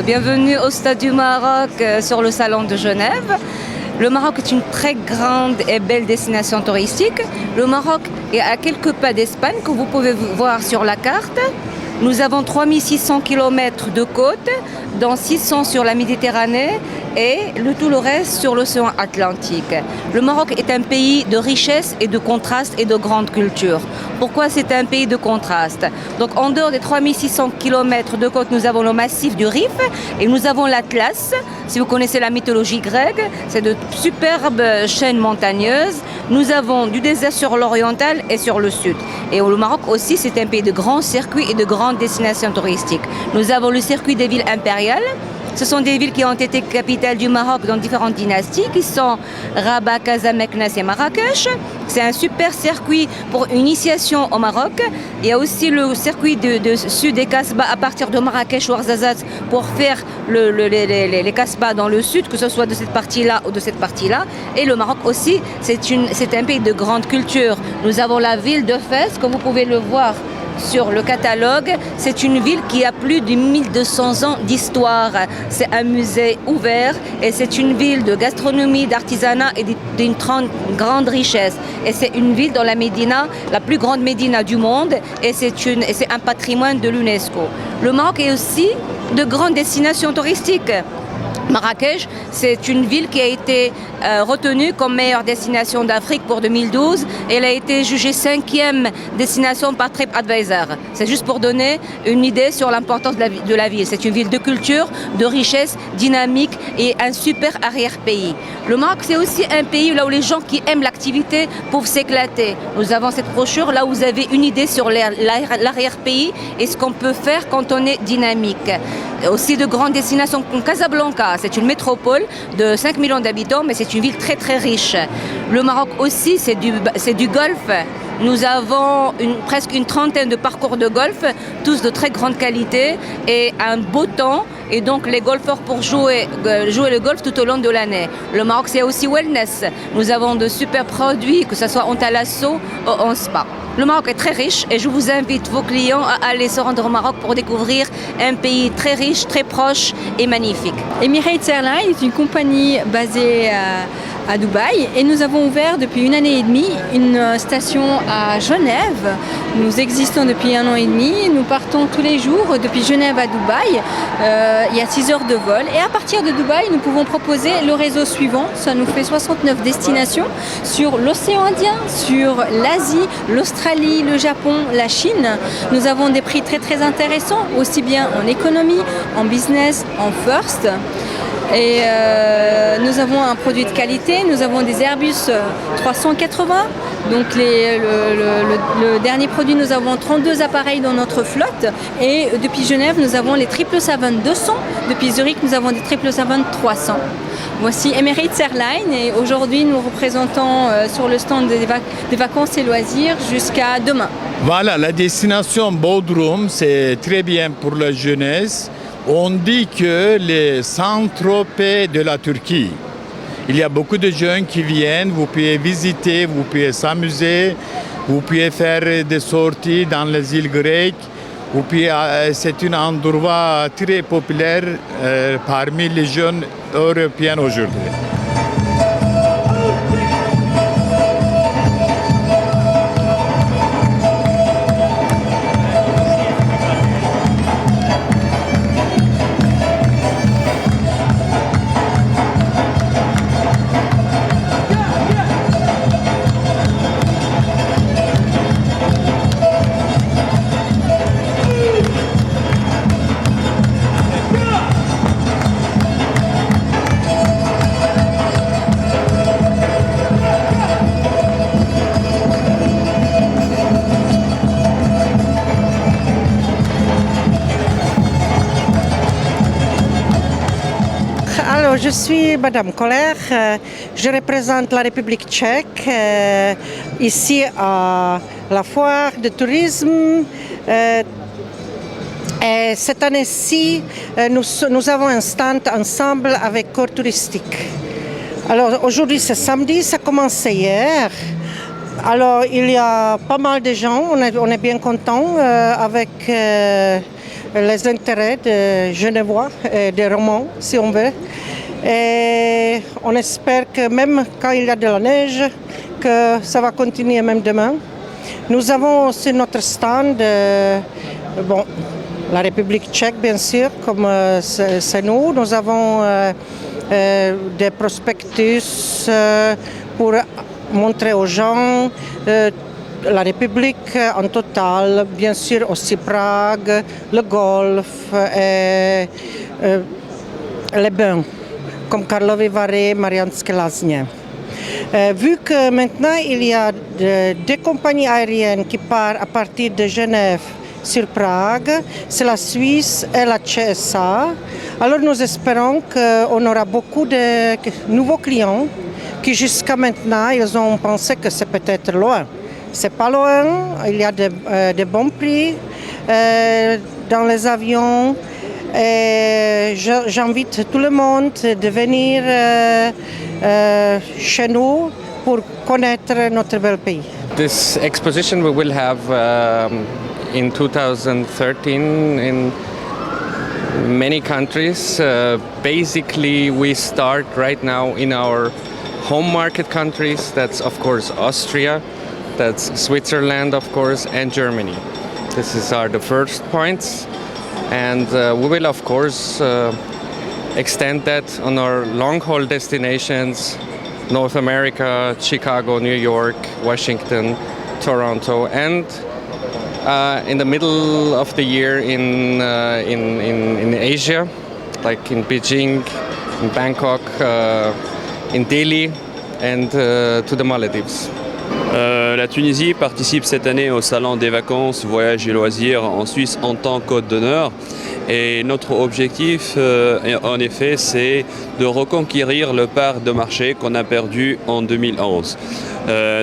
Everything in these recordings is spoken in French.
bienvenue au Stade du Maroc sur le Salon de Genève. Le Maroc est une très grande et belle destination touristique. Le Maroc est à quelques pas d'Espagne, que vous pouvez voir sur la carte. Nous avons 3600 km de côte, dont 600 sur la Méditerranée et tout le reste sur l'océan Atlantique. Le Maroc est un pays de richesse et de contraste et de grande culture. Pourquoi c'est un pays de contraste? Donc en dehors des 3600 km de côte, nous avons le massif du Rif et nous avons l'Atlas. Si vous connaissez la mythologie grecque, c'est de superbes chaînes montagneuses. Nous avons du désert sur l'oriental et sur le sud. Et le Maroc aussi, c'est un pays de grands circuits et de grandes destinations touristiques. Nous avons le circuit des villes impériales. Ce sont des villes qui ont été capitales du Maroc dans différentes dynasties, qui sont Rabat, Casa, Meknès et Marrakech. C'est un super circuit pour une initiation au Maroc. Il y a aussi le circuit de sud des Casbah à partir de Marrakech ou Ouarzazate pour faire les Casbah dans le sud, que ce soit de cette partie-là ou de cette partie-là. Et le Maroc aussi, c'est un pays de grande culture. Nous avons la ville de Fès, comme vous pouvez le voir sur le catalogue. C'est une ville qui a plus de 1200 ans d'histoire. C'est un musée ouvert et c'est une ville de gastronomie, d'artisanat et d'une grande richesse. Et c'est une ville dans la Médina, la plus grande Médina du monde, et c'est un patrimoine de l'UNESCO. Le Maroc est aussi de grandes destinations touristiques. Marrakech, c'est une ville qui a été retenue comme meilleure destination d'Afrique pour 2012. Elle a été jugée 5e destination par TripAdvisor. C'est juste pour donner une idée sur l'importance de la ville. C'est une ville de culture, de richesse, dynamique et un super arrière-pays. Le Maroc, c'est aussi un pays là où les gens qui aiment l'activité peuvent s'éclater. Nous avons cette brochure là où vous avez une idée sur l'arrière-pays et ce qu'on peut faire quand on est dynamique. Aussi de grandes destinations comme Casablanca. C'est une métropole de 5 millions d'habitants, mais c'est une ville très très riche. Le Maroc aussi, c'est du golf. Nous avons presque une trentaine de parcours de golf, tous de très grande qualité et un beau temps. Et donc les golfeurs pour jouer le golf tout au long de l'année. Le Maroc, c'est aussi wellness. Nous avons de super produits, que ce soit en thalasso ou en spa. Le Maroc est très riche et je vous invite, vos clients, à aller se rendre au Maroc pour découvrir un pays très riche, très proche et magnifique. Emirates Airlines est une compagnie basée à Dubaï et nous avons ouvert depuis 1 année et demie une station à Genève. Nous existons depuis 1 an et demi, nous partons tous les jours depuis Genève à Dubaï. Il y a 6 heures de vol et à partir de Dubaï, nous pouvons proposer le réseau suivant. Ça nous fait 69 destinations sur l'océan Indien, sur l'Asie, l'Australie, le Japon, la Chine. Nous avons des prix très très intéressants, aussi bien en économie, en business, en first. Et nous avons un produit de qualité, nous avons des Airbus 380. Donc le dernier produit, nous avons 32 appareils dans notre flotte. Et depuis Genève, nous avons les 777-200. Depuis Zurich, nous avons des 777-300. Voici Emirates Airlines et aujourd'hui, nous représentons sur le stand des vacances et loisirs jusqu'à demain. Voilà, la destination Bodrum, c'est très bien pour la jeunesse. On dit que les Saint-Tropez de la Turquie. Il y a beaucoup de jeunes qui viennent, vous pouvez visiter, vous pouvez s'amuser, vous pouvez faire des sorties dans les îles grecques. C'est un endroit très populaire parmi les jeunes européens aujourd'hui. Je suis Madame Koller, je représente la République tchèque ici à la foire de tourisme. Et cette année-ci, nous avons un stand ensemble avec Corps Touristique. Alors aujourd'hui c'est samedi, ça a commencé hier. Alors il y a pas mal de gens, on est bien contents avec les intérêts des Genevois et des Romans, si on veut. Et on espère que même quand il y a de la neige, que ça va continuer même demain. Nous avons aussi notre stand, la République tchèque bien sûr, comme c'est nous. Nous avons des prospectus pour montrer aux gens la République en total, bien sûr aussi Prague, le golf et les bains, comme Karlovy Vary, Mariánské Lázně. Vu que maintenant il y a deux compagnies aériennes qui partent à partir de Genève sur Prague, c'est la Suisse et la CSA. Alors nous espérons qu'on aura beaucoup de nouveaux clients qui jusqu'à maintenant ils ont pensé que c'est peut-être loin. C'est pas loin, il y a de bons prix dans les avions. Et j'invite tout le monde de venir chez nous pour connaître notre bel pays. This exposition we will have in 2013 in many countries. Basically, we start right now in our home market countries. That's of course Austria, that's Switzerland of course, and Germany. This are the first points. And we will of course extend that on our long-haul destinations, North America, Chicago, New York, Washington, Toronto, and in the middle of the year in Asia, like in Beijing, in Bangkok, in Delhi, and to the Maldives. La Tunisie participe cette année au Salon des vacances, voyages et loisirs en Suisse en tant qu'hôte d'honneur. Et notre objectif, en effet, c'est de reconquérir le part de marché qu'on a perdu en 2011.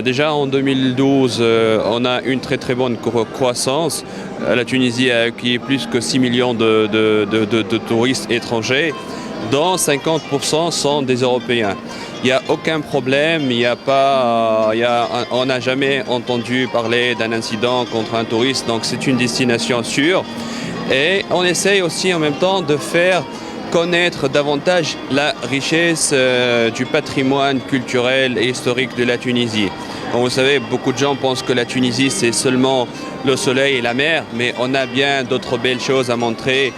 Déjà en 2012, on a une très très bonne croissance. La Tunisie a accueilli plus que 6 millions de touristes étrangers, dont 50% sont des Européens. Il n'y a aucun problème, on n'a jamais entendu parler d'un incident contre un touriste, donc c'est une destination sûre. Et on essaye aussi en même temps de faire connaître davantage la richesse du patrimoine culturel et historique de la Tunisie. Comme vous savez, beaucoup de gens pensent que la Tunisie c'est seulement le soleil et la mer, mais on a bien d'autres belles choses à montrer.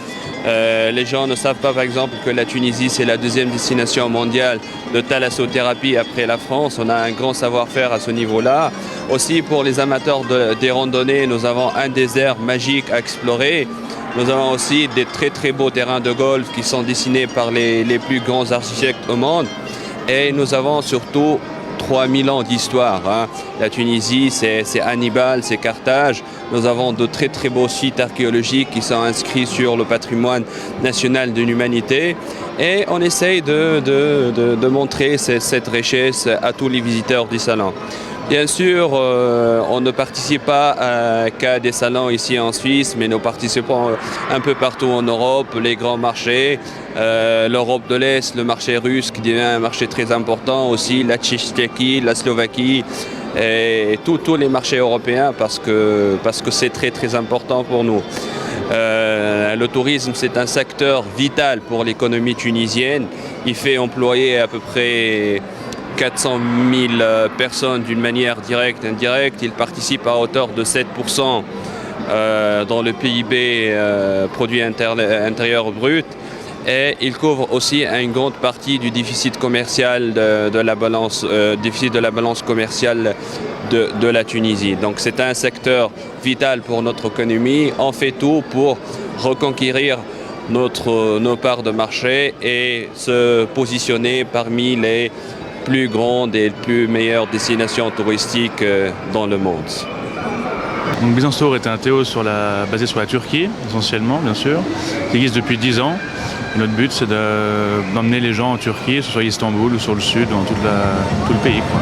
Les gens ne savent pas par exemple que la Tunisie c'est la deuxième destination mondiale de thalassothérapie après la France. On a un grand savoir-faire à ce niveau-là. Aussi pour les amateurs des randonnées, nous avons un désert magique à explorer. Nous avons aussi des très très beaux terrains de golf qui sont dessinés par les plus grands architectes au monde. Et nous avons surtout 3000 ans d'histoire. La Tunisie, c'est Hannibal, c'est Carthage. Nous avons de très très beaux sites archéologiques qui sont inscrits sur le patrimoine national de l'humanité. Et on essaye de montrer cette richesse à tous les visiteurs du salon. Bien sûr, on ne participe pas qu'à des salons ici en Suisse, mais nous participons un peu partout en Europe, les grands marchés, l'Europe de l'Est, le marché russe qui devient un marché très important aussi, la Tchéquie, la Slovaquie et tous les marchés européens parce que c'est très très important pour nous. Le tourisme, c'est un secteur vital pour l'économie tunisienne. Il fait employer à peu près 400 000 personnes d'une manière directe et indirecte. Il participe à hauteur de 7% dans le PIB, produit intérieur brut. Et il couvre aussi une grande partie du déficit commercial de la balance commerciale de la Tunisie. Donc c'est un secteur vital pour notre économie. On fait tout pour reconquérir nos parts de marché et se positionner parmi les plus grandes et plus meilleures destinations touristiques dans le monde. Donc Business Tour est un théo basé sur la Turquie, essentiellement, bien sûr, qui existe depuis 10 ans. Et notre but, c'est d'emmener les gens en Turquie, que ce soit Istanbul ou sur le sud, dans tout le pays, quoi.